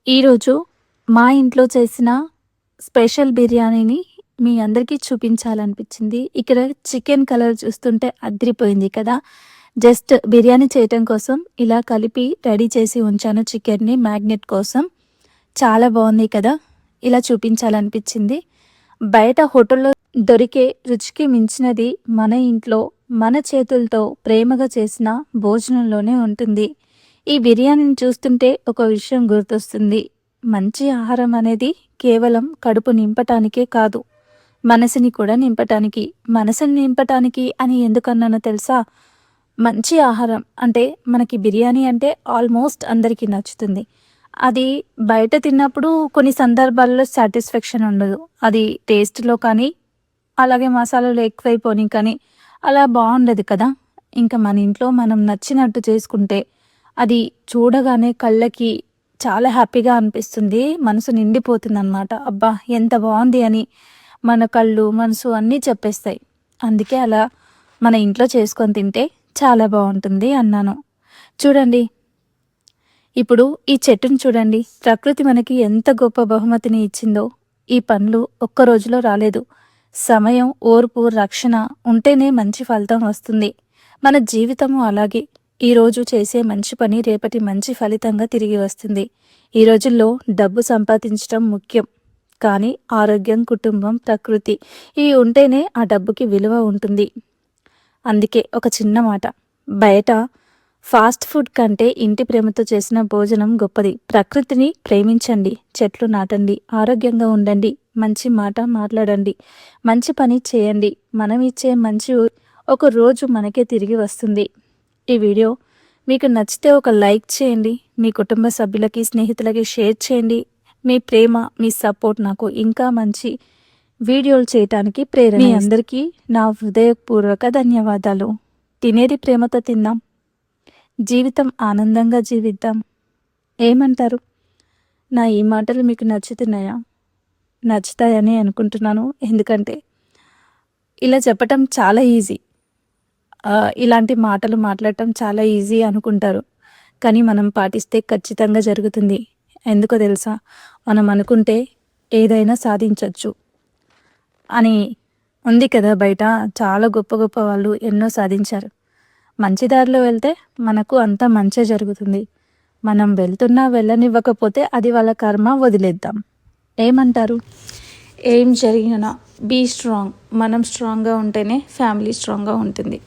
ఈరోజు మా ఇంట్లో చేసిన స్పెషల్ బిర్యానీని మీ అందరికీ చూపించాలనిపించింది. ఇక్కడ చికెన్ కలర్ చూస్తుంటే అదిరిపోయింది కదా! జస్ట్ బిర్యానీ చేయటం కోసం ఇలా కలిపి రెడీ చేసి ఉంచాను చికెన్‌ని మ్యాగ్నెట్ కోసం. చాలా బావుంది కదా! ఇలా చూపించాలనిపించింది. బయట హోటల్‌లో దొరికే రుచికి మించినది మన ఇంట్లో, మన చేతులతో ప్రేమగా చేసిన భోజనంలోనే ఉంటుంది. ఈ బిర్యానీని చూస్తుంటే ఒక విషయం గుర్తొస్తుంది. మంచి ఆహారం అనేది కేవలం కడుపు నింపటానికే కాదు, మనసుని కూడా నింపటానికి. మనసుని నింపటానికి అని ఎందుకన్నానో తెలుసా? మంచి ఆహారం అంటే మనకి బిర్యానీ అంటే ఆల్మోస్ట్ అందరికీ నచ్చుతుంది. అది బయట తిన్నప్పుడు కొన్ని సందర్భాల్లో సాటిస్ఫాక్షన్ ఉండదు. అది టేస్ట్‌లో కానీ, అలాగే మసాలాలు ఎక్కువైపోని కానీ అలా బావుండదు కదా! ఇంకా మన ఇంట్లో మనం నచ్చినట్టు చేసుకుంటే అది చూడగానే కళ్ళకి చాలా హ్యాపీగా అనిపిస్తుంది. మనసు నిండిపోతుందనమాట. అబ్బా! ఎంత బావుంది అని మన కళ్ళు, మనసు అన్నీ చెప్పేస్తాయి. అందుకే అలా మన ఇంట్లో చేసుకొని తింటే చాలా బావుంటుంది అన్నాను. చూడండి, ఇప్పుడు ఈ చెట్టుని చూడండి. ప్రకృతి మనకి ఎంత గొప్ప బహుమతిని ఇచ్చిందో. ఈ పండ్లు ఒక్క రోజులో రాలేదు. సమయం, ఓర్పు, రక్షణ ఉంటేనే మంచి ఫలితం వస్తుంది. మన జీవితము అలాగే. ఈరోజు చేసే మంచి పని రేపటి మంచి ఫలితంగా తిరిగి వస్తుంది. ఈ రోజుల్లో డబ్బు సంపాదించడం ముఖ్యం, కానీ ఆరోగ్యం, కుటుంబం, ప్రకృతి ఇవి ఉంటేనే ఆ డబ్బుకి విలువ ఉంటుంది. అందుకే ఒక చిన్న మాట, బయట ఫాస్ట్ ఫుడ్ కంటే ఇంటి ప్రేమతో చేసిన భోజనం గొప్పది. ప్రకృతిని ప్రేమించండి, చెట్లు నాటండి, ఆరోగ్యంగా ఉండండి, మంచి మాట మాట్లాడండి, మంచి పని చేయండి. మనం ఇచ్చే మంచి ఒక రోజు మనకే తిరిగి వస్తుంది. ఈ వీడియో మీకు నచ్చితే ఒక లైక్ చేయండి. మీ కుటుంబ సభ్యులకి, స్నేహితులకి షేర్ చేయండి. మీ ప్రేమ, మీ సపోర్ట్ నాకు ఇంకా మంచి వీడియోలు చేయటానికి ప్రేరణ. మీ అందరికీ నా హృదయపూర్వక ధన్యవాదాలు. తినేది ప్రేమతో తిందాం, జీవితం ఆనందంగా జీవిద్దాం. ఏమంటారు? నా ఈ మాటలు మీకు నచ్చుతున్నాయా? నచ్చుతాయని అనుకుంటున్నాను. ఎందుకంటే ఇలా చెప్పటం చాలా ఈజీ. ఇలాంటి మాటలు మాట్లాడటం చాలా ఈజీ అనుకుంటారు, కానీ మనం పాటిస్తే ఖచ్చితంగా జరుగుతుంది. ఎందుకో తెలుసా? మనం అనుకుంటే ఏదైనా సాధించవచ్చు అని ఉంది కదా బయట. చాలా గొప్ప గొప్ప వాళ్ళు ఎన్నో సాధించారు. మంచి దారిలో వెళ్తే మనకు అంతా మంచే జరుగుతుంది. మనం వెళ్తున్నా వెళ్ళనివ్వకపోతే అది వాళ్ళ కర్మ, వదిలేద్దాం. ఏమంటారు? ఏం జరిగినా బీ స్ట్రాంగ్. మనం స్ట్రాంగ్గా ఉంటేనే ఫ్యామిలీ స్ట్రాంగ్గా ఉంటుంది.